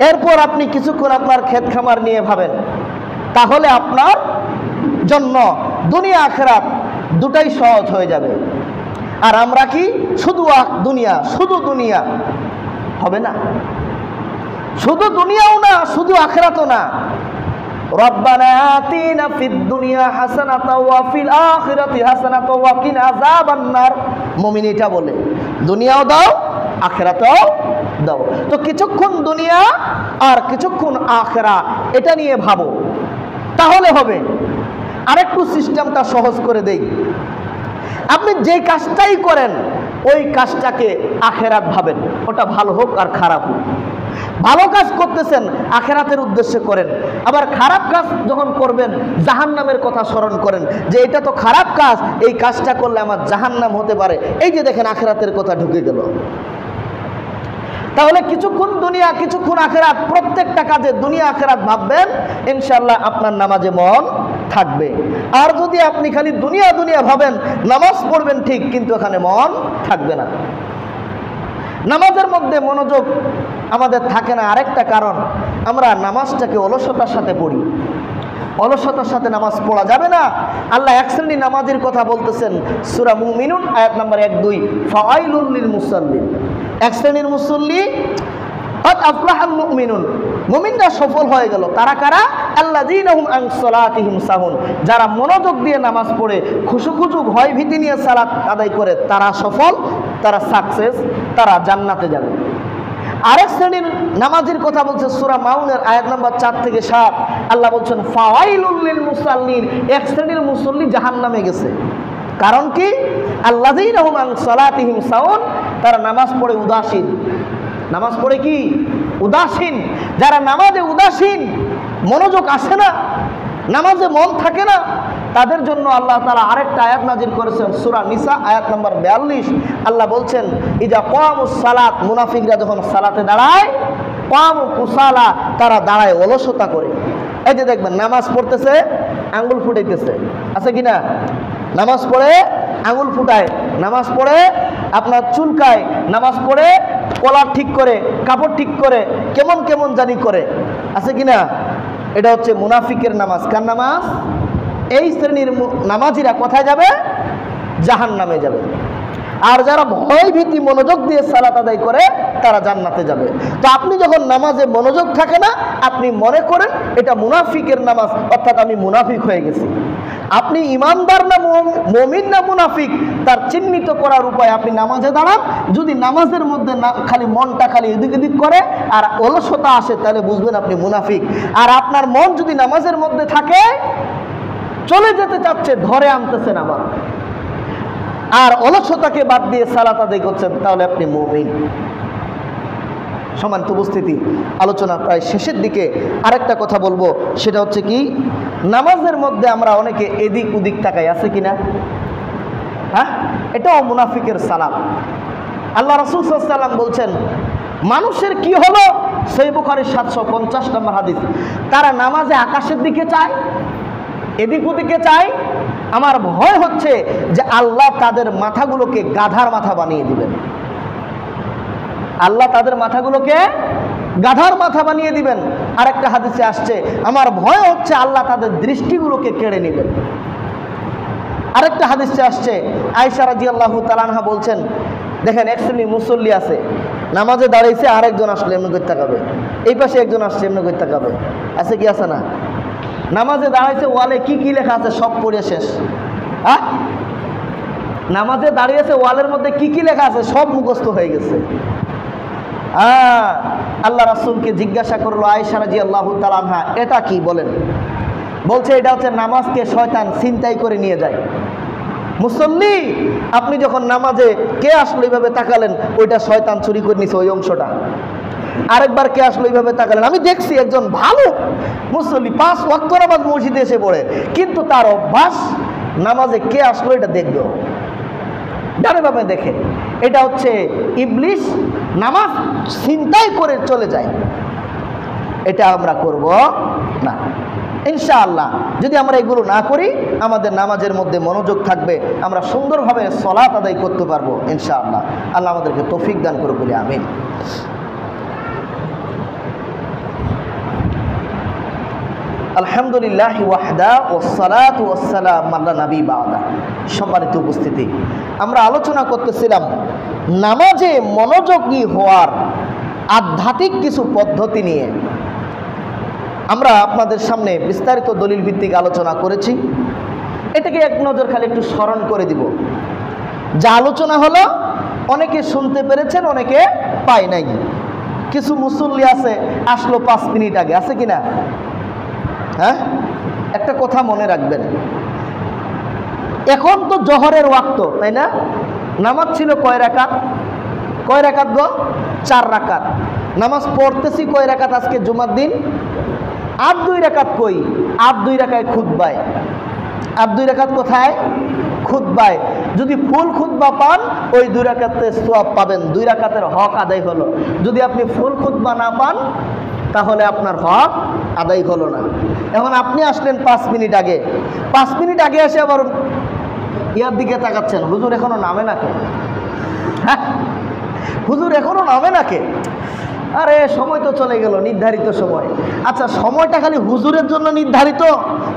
এরপর আপনি কিছুক্ষণ আপনার ক্ষেত খামার নিয়ে ভাবেন। তাহলে আপনার জন্য দুনিয়া আখেরাত দুটাই সহজ হয়ে যাবে। আর আমরা কি শুধু দুনিয়া, শুধু দুনিয়া হবে না, শুধু দুনিয়াও না, শুধু আখিরাতও না। রব্বানা আতিনা ফিদ দুনিয়া হাসানাতাও ওয়া ফিল আখিরাতি হাসানাতাও ওয়া কিনা আযাবান নার। মুমিন এটা বলে, দুনিয়াও দাও, আখিরাতও দাও। তো কিছুক্ষণ দুনিয়া আর কিছুক্ষণ আখিরা, এটা নিয়ে ভাবো, তাহলে হবে। আরেকটু সিস্টেমটা সহজ করে দেই। আপনি যে কাজটাই করেন, ওই কাজটাকে আখেরাত ভাবেন, ওটা ভালো হোক আর খারাপ হোক। ভালো কাজ করতেছেন, আখেরাতের উদ্দেশ্যে করেন। আবার খারাপ কাজ যখন করবেন, জাহান্নামের কথা স্মরণ করেন, যে এটা তো খারাপ কাজ, এই কাজটা করলে আমার জাহান্নাম হতে পারে। এই যে দেখেন, আখেরাতের কথা ঢুকে গেল। তাহলে কিছুক্ষণ দুনিয়া, কিছুক্ষণ আখেরাত, প্রত্যেকটা কাজে দুনিয়া আখেরাত ভাববেন, ইনশাআল্লাহ আপনার নামাজে মন থাকবে। আর যদি আপনি খালি দুনিয়া দুনিয়া ভাবেন, নামাজ পড়বেন ঠিক, কিন্তু এখানে মন থাকবে না। নামাজের মধ্যে মনোযোগ আমাদের থাকে না। আরেকটা কারণ, আমরা নামাজটাকে অলসতার সাথে পড়ি। অলসতার সাথে নামাজ পড়া যাবে না। আল্লাহ এক শ্রেণীর নামাজের কথা বলতেছেন, সূরা মুমিনুন আয়াত নাম্বার 1-2, ফাওয়াইলুল লিল মুসাল্লিন। এক শ্রেণীর মুসল্লি, কদ আফলাহাল মুমিনুন, মুমিনরা সফল হয়ে গেল। তারা কারা? আল্লাযীনা হুম আন সালাতিহিম সাহুন, যারা মনোযোগ দিয়ে নামাজ পড়ে, খুশু ভয় ভীতি নিয়ে সালাত আদায় করে, তারা সফল, তারা সাকসেস, তারা জান্নাতে যাবে। আরেক শ্রেণীর নামাজের কথা বলছে সূরা মাউনের আয়াত নাম্বার 4-7। আল্লাহ বলছেন ফাওয়াইলুল লিল মুসাল্লিন, এক শ্রেণীর মুসল্লি জাহান্নামে গেছে। কারণ কি? আল্লাযীনা হুম আন সালাতিহিম সাহুন, তারা নামাজ পড়ে উদাসীন। নামাজ পড়ে কি? উদাসীন। যারা নামাজে উদাসীন, মনোযোগ আসে না, নামাজে মন থাকে না, তাদের জন্য আল্লাহ তাআলা আরেকটা আয়াত নাযিল করেছেন, সূরা নিসা আয়াত নাম্বার 42। আল্লাহ বলছেন, ইজা কামুস সালাত, মুনাফিকরা যখন সালাতে দাঁড়ায়, কামু কুসালা, তারা দাঁড়ায় অলসতা করে। এই যে দেখবেন, নামাজ পড়তেছে, আঙ্গুল ফুটাইতেছে, আছে কিনা? নামাজ পড়ে আঙ্গুল ফুটায়, নামাজ পড়ে আপনার চুলকায়, নামাজ পড়ে কলার ঠিক করে, কাপড় ঠিক করে, কেমন কেমন জানি করে, আছে কিনা? এটা হচ্ছে মুনাফিকের নামাজ। কার নামাজ? এই শ্রেণীর নামাজিরা কোথায় যাবে? জাহান্নামে যাবে। আর যারা ভয় ভীতি মনোযোগ দিয়ে সালাত আদায় করে, তারা জান্নাতে যাবে। তো আপনি যখন নামাজে মনোযোগ থাকে না, আপনি মনে করেন এটা মুনাফিকের নামাজ, অর্থাৎ আমি মুনাফিক হয়ে গেছি। আপনি ইমানদার না মুমিন না মুনাফিক, তার চিহ্নিত করার উপায়, আপনি নামাজে দাঁড়ান, যদি নামাজের মধ্যে খালি মনটা খালি এদিক এদিক করে আর অলসতা আসে, তাহলে বুঝবেন আপনি মুনাফিক। আর আপনার মন যদি নামাজের মধ্যে থাকে, চলে যেতে চাচ্ছে, ধরে আনতেছেন আবার, আর অলসতাকে বাদ দিয়ে সালাত আদায় করছেন, তাহলে আপনি মুমিন। সম্মানিত উপস্থিতি, আলোচনা প্রায় শেষের দিকে। আরেকটা কথা বলবো, সেটা হচ্ছে কি, নামাজের মধ্যে আমরা অনেকে এদিক ওদিক তাকাই, আছে কিনা? হ্যাঁ, এটাও মুনাফিকের সালাম। আল্লাহ রাসূল সাল্লাল্লাহু আলাইহি ওয়াসাল্লাম বলছেন, মানুষের কি হলো? সহিহ বুখারীর 750 নম্বর হাদিস, তারা নামাজে আকাশের দিকে চায়, এদিক ওদিকে চায়। আমার ভয় হচ্ছে যে আল্লাহ তাদের মাথাগুলোকে গাধার মাথা বানিয়ে দিবেন। আল্লাহ তাদের মাথাগুলোকে গাধার মাথা বানিয়ে দিবেন। আরেকটা হাদিসে আসছে, আমার ভয় হচ্ছে আল্লাহ তাদের দৃষ্টিগুলোকে কেড়ে নেবেন। আরেকটা হাদিসে আসছে, আয়েশা রাদিয়াল্লাহু তাআলা আনহা বলছেন, দেখেন এক শ্রেণীর মুসল্লি আছে, নামাজে দাঁড়িয়েছে, আরেকজন আসলে এমনি করতে তাকাবে, এই পাশে একজন আসছে এমনি করতে তাকাবে, আছে কি আছে না? নামাজে দাঁড়াইছে, ওয়ালে কি কি লেখা আছে সব পড়ে শেষ। হ্যাঁ, নামাজে দাঁড়িয়েছে, ওয়ালের মধ্যে কি কি লেখা আছে সব মুখস্থ হয়ে গেছে। আল্লাহ রাসূলকে জিজ্ঞাসা করলো আয়েশা রাদিয়াল্লাহু তাআলা আনহা, এটা কি বলেন? বলছে এটা হচ্ছে নামাজকে শয়তান ছিনতাই করে নিয়ে যায়। মুসল্লি, আপনি যখন নামাজে কে আসলে এইভাবে তাকালেন, ওইটা শয়তান চুরি করে নিছে, ওই অংশটা। আরেকবার কে আসলো এইভাবে তাকালেন। আমি দেখছি একজন ভালো মুসল্লি 5 ওয়াক্ত নামাজ মসজিদে এসে পড়ে, কিন্তু তার অভ্যাস নামাজে কে আসলো এটা দেখবে, ডানে বামে দেখে। এটা হচ্ছে ইবলিস, নামাজ চিন্তাই করে চলে যায়। এটা আমরা করব না ইনশাআল্লাহ। যদি আমরা এগুলো না করি, আমাদের নামাজের মধ্যে মনোযোগ থাকবে, আমরা সুন্দরভাবে সালাত আদায় করতে পারবো ইনশাআল্লাহ। আল্লাহ আমাদেরকে তৌফিক দান করুক বলে আমিন। আলহামদুলিল্লাহ ওয়াহদা ওয়াসসালাতু ওয়াসসালামু আলা নবী বাদা। সম্মানিত উপস্থিতি, আমরা আলোচনা করতেছিলাম নামাজে মনোযোগী হওয়ার আধ্যাত্মিক কিছু পদ্ধতি নিয়ে। আমরা আপনাদের সামনে বিস্তারিত দলিল ভিত্তিক আলোচনা করেছি। এটাকে এক নজর খালি একটু স্মরণ করে দিব। যা আলোচনা হলো অনেকে শুনতে পেরেছেন, অনেকে পায় নাই। কিছু মুসল্লি আছে আসলো 5 মিনিট আগে, আছে কিনা? হ্যাঁ, একটা কথা মনে রাখবেন, এখন তো জোহরের ওয়াক্ত, তাই না? নামাজ ছিল কয় রাকাত? কয় রাকাত গো? 4 রাকাত। নামাজ পড়তেছি কয় রাকাত আজকে জুমার দিন? 8-2 রাকাত। কই 8-2 রাকায় খুতবায়। 8-2 রাকাত কোথায়? খুতবায়। যদি ফুল খুতবা পান, ওই 2 রাকাতে সওয়াব পাবেন, 2 রাকাতের হক আদায় হলো। যদি আপনি ফুল খুতবা না পান, তাহলে আপনার হক আদায় হলো না। এখন আপনি আসলেন 5 মিনিট আগে, 5 মিনিট আগে এসে আবার ইয়ার দিকে তাকাচ্ছেন, হুজুর এখনো নামে না কে? হ্যাঁ, হুজুর এখনো নামে না কে? আরে সময় তো চলে গেল, নির্ধারিত সময়। আচ্ছা, সময়টা খালি হুজুরের জন্য নির্ধারিত?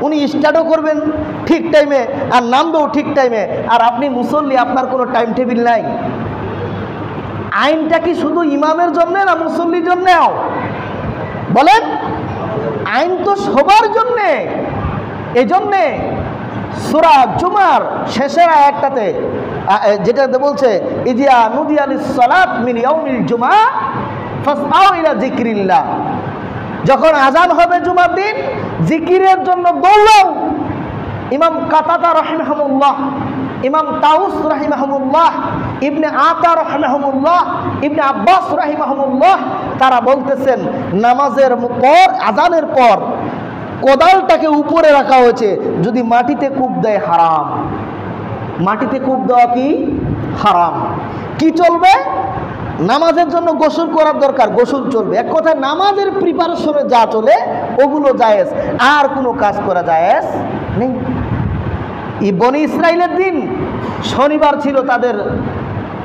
উনি স্টার্টও করবেন ঠিক টাইমে আর নামবেও ঠিক টাইমে, আর আপনি মুসল্লি, আপনার কোনো টাইম টেবিল নাই? আইনটা কি শুধু ইমামের জন্য না মুসল্লির জন্যেও? বলেন, আইন তো সবার জন্যে। এই জন্যে সূরা জুমার শেষের আয়াতটাতে যেটাতে বলছে, ইযা নুদিয়া লিস-সালাত মিন ইয়াউমিল জুমআ ফাসআউ ইলা যিকরিল্লাহ, যখন আজান হবে জুমার দিন, জিকিরের জন্য দৌড়াও। ইমাম কাতাদা রাহিমাহুল্লাহ, ইমাম তাউস রাহিমাহুল্লাহ, ইবনে আতা রাহিমাহুল্লাহ, ইবনে আব্বাস রাহিমাহুল্লাহ, তারা বলতেছেন নামাজের পর, আজানের পর কোদালটাকে উপরে রাখা হয়েছে, যদি মাটিতে কূপ দেয় হারাম। মাটিতে কূপ দেওয়া কি হারাম। কি চলবে? নামাজের জন্য গোসল করার দরকার, গোসল চলবে। এক কথায় নামাজের প্রিপারেশনে যা চলে ওগুলো জায়েজ, আর কোনো কাজ করা জায়েজ নেই। বনি ইসরাইলের দিন শনিবার ছিল তাদের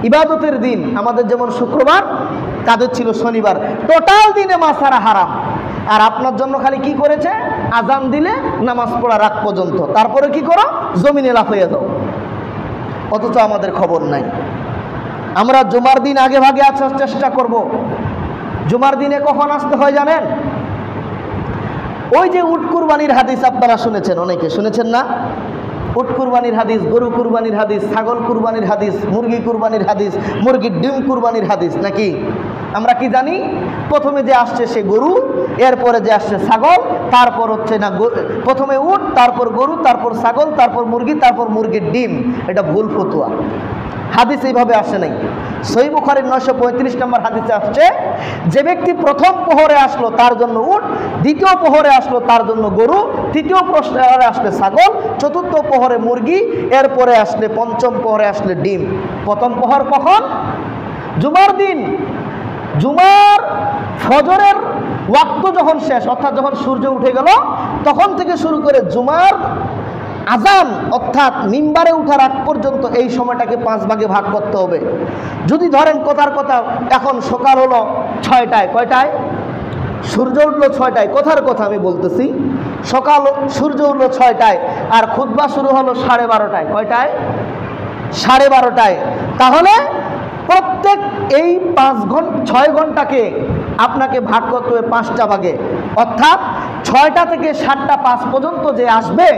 ইবাদতের দিন, আমাদের যেমন শুক্রবার, তাদের ছিল শনিবার। টোটাল দিনে মাছ ছাড়া হারাম। আর আপনার জন্য খালি কি করেছে? আজান দিলে নামাজ পড়া রাত পর্যন্ত, তারপরে কি করো? জমিনে লাফিয়ে দাও। অথচ আমাদের খবর নাই। আমরা জুমার দিন আগে ভাগে আসার চেষ্টা করব। জুমার দিনে কখন আসতে হয় জানেন? ওই যে উট কুরবানির হাদিস আপনারা শুনেছেন, অনেকে শুনেছেন না? উট কুরবানির হাদিস, গরু কুরবানির হাদিস, ছাগল কুরবানির হাদিস, মুরগি কুরবানির হাদিস, মুরগির ডিম কুরবানির হাদিস, নাকি? আমরা কি জানি? প্রথমে যে আসছে সে গরু, এরপরে যে আসছে ছাগল, তারপর হচ্ছে না প্রথমে উট, তারপর গরু, তারপর ছাগল, তারপর মুরগি, তারপর মুরগির ডিম। এটা ভুল ফতোয়া, হাদিস এইভাবে আসে নাই। সহিহ বুখারীর 935 নম্বর হাদিসে আসছে, যে ব্যক্তি প্রথম প্রহরে আসলো তার জন্য উট, দ্বিতীয় প্রহরে আসলো তার জন্য গরু, তৃতীয় প্রহরে আসলে ছাগল, চতুর্থ প্রহরে মুরগি, এরপরে আসলে পঞ্চম প্রহরে আসলে ডিম। প্রথম প্রহর কখন? জুমার দিন। জুমার ফজরের ওয়াক্ত যখন শেষ, অর্থাৎ যখন সূর্য উঠে গেল, তখন থেকে শুরু করে জুমার আজান অর্থাৎ মিম্বারে উঠার আগ পর্যন্ত এই সময়টাকে 5 ভাগে ভাগ করতে হবে। যদি ধরেন কথার কথা, এখন সকাল হলো 6টায়, কয়টায়? সূর্য উঠলো 6টায়, কথার কথা আমি বলতেছি। সকাল সূর্য উঠলো 6টায়, আর খুতবা শুরু হলো 12:30টায়। কয়টায়? 12:30টায়। তাহলে প্রত্যেক এই 6 ঘন্টাকে আপনাকে ভাগ করতে হবে 5টা ভাগে, অর্থাৎ 6টা থেকে 7টা 5 পর্যন্ত যে আসবে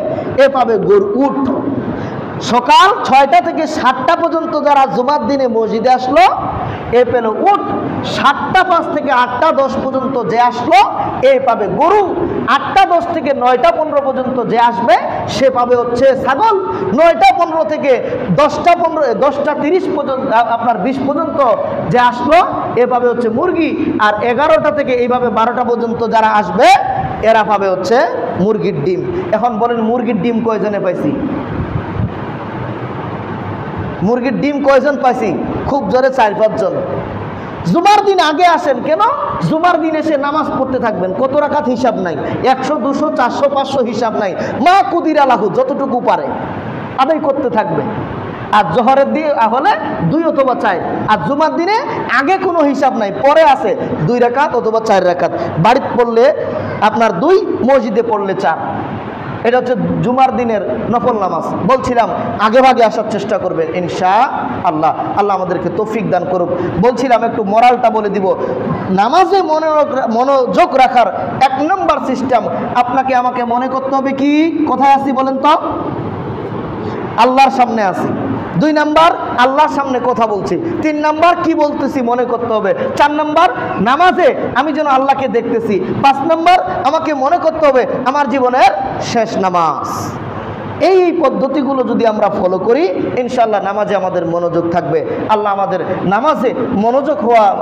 এ পাবে উট। সকাল 6টা থেকে 7টা পর্যন্ত যারা জুমার দিনে মসজিদে আসলো এ পেল উট। 7টা 5 থেকে 8টা 10 পর্যন্ত যে আসলো এ পাবে গরু। 8টা 10 থেকে 9টা 15 পর্যন্ত যে আসবে সে পাবে হচ্ছে ছাগল। 9টা 15 থেকে 10টা 30 পর্যন্ত আপনার 20 পর্যন্ত যে আসলো এভাবে হচ্ছে মুরগি, আর 11টা থেকে এইভাবে 12টা পর্যন্ত যারা আসবে এরা পাবে হচ্ছে মুরগির ডিম। এখন বলেন মুরগির ডিম কয়জনে পাইছি? মুরগির ডিম কয়জন পাইছি? খুব জোরে 4-5 জন। জুমার দিন আগে আসেন, কেন? জুমার দিন এসে নামাজ পড়তে থাকবেন। কত রাকাত হিসাব নাই, 100, 200, 400, 500 হিসাব নাই, মা কুদির আলাহু যতটুকু পারে আদায় করতে থাকবে। আর জোহরের দিয়ে হলে 2 অথবা 4, আর জুমার দিনে আগে কোনো হিসাব নাই, পরে আছে 2 রাকাত অথবা 4 রাকাত। বাড়িতে পড়লে আপনার 2, মসজিদে পড়লে 4। এটা হচ্ছে জুমার দিনের নফল নামাজ। বলছিলাম আগে ভাগে আসার চেষ্টা করবেন ইনশাআল্লাহ। আল্লাহ আমাদেরকে তৌফিক দান করুক। বলছিলাম একটু মোরালটা বলে দিব। নামাজে মনোযোগ রাখার 1 নম্বর সিস্টেম, আপনাকে আমাকে মনে করতে হবে কি কোথায় আছি বলেন তো? আল্লাহর সামনে আছি। 2 নাম্বার আল্লাহর সামনে কথা বলছি। 3 নাম্বার কি বলতেছি মনে করতে হবে। 4 নাম্বার নামাজে আমি যেন আল্লাহকে দেখতেছি। 5 নাম্বার আমাকে মনে করতে হবে আমার জীবনের শেষ নামাজ। এই পদ্ধতিগুলো যদি আমরা ফলো করি ইনশাআল্লাহ নামাজে আমাদের মনোযোগ থাকবে। আল্লাহ আমাদের নামাজে মনোযোগ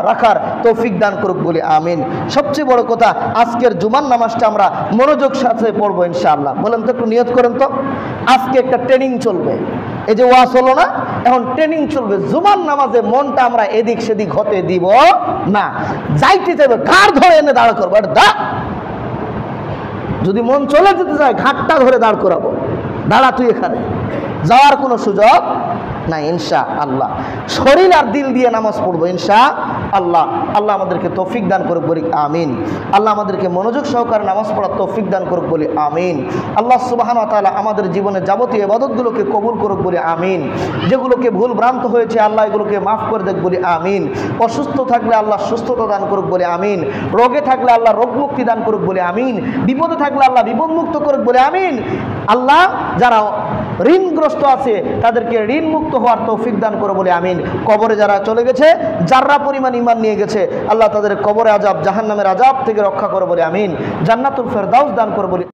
রাখার তৌফিক দান করুক বলি আমিন। সবচেয়ে বড় কথা, আজকের জুমার নামাজটা আমরা মনোযোগ সাথে পড়বো ইনশাআল্লাহ। বলেন তো, একটু নিয়ত করেন তো। আজকে একটা ট্রেনিং চলবে, এই যে ওয়াজ হলো না, এখন ট্রেনিং চলবে। জুমার নামাজে মনটা আমরা এদিক সেদিক হতে দিব না, যাইতে যাবে ঘাড় ধরে এনে দাঁড় করবো। যদি মন চলে যেতে যায় ঘাটটা ধরে দাঁড় করাবো, দাঁড়া তুই এখানে, যাওয়ার কোনো সুযোগ নাই ইনশাআল্লাহ। শরীর আর দিল দিয়ে নামাজ পড়বো ইনশাআল্লাহ। আল্লাহ আমাদেরকে তৌফিক দান করুক বলি আমিন। আল্লাহ আমাদেরকে মনোযোগ সহকারে নামাজ পড়ার তৌফিক দান করুক বলি আমিন। আল্লাহ সুবহানাহু ওয়া তাআলা আমাদের জীবনে যাবতীয় ইবাদতগুলোকে কবুল করুক বলি আমিন। যেগুলোকে ভুল ভ্রান্ত হয়েছে আল্লাহ এগুলোকে মাফ করে দেখ বলি আমিন। অসুস্থ থাকলে আল্লাহ সুস্থতা দান করুক বলি আমিন। রোগে থাকলে আল্লাহ রোগ মুক্তি দান করুক বলি আমিন। বিপদে থাকলে আল্লাহ বিপদ মুক্ত করুক বলি আমিন। আল্লাহ যারা ঋণগ্রস্ত আছে তাদেরকে ঋণ মুক্ত হওয়ার তৌফিক দান করে বলে আমিন। কবরে যারা চলে গেছে, যাররা পরিমাণ ঈমান নিয়ে গেছে, আল্লাহ তাদের কবরে আযাব, জাহান্নামের আযাব থেকে রক্ষা করে বলে আমিন। জান্নাতুল ফেরদাউস দান করে বলে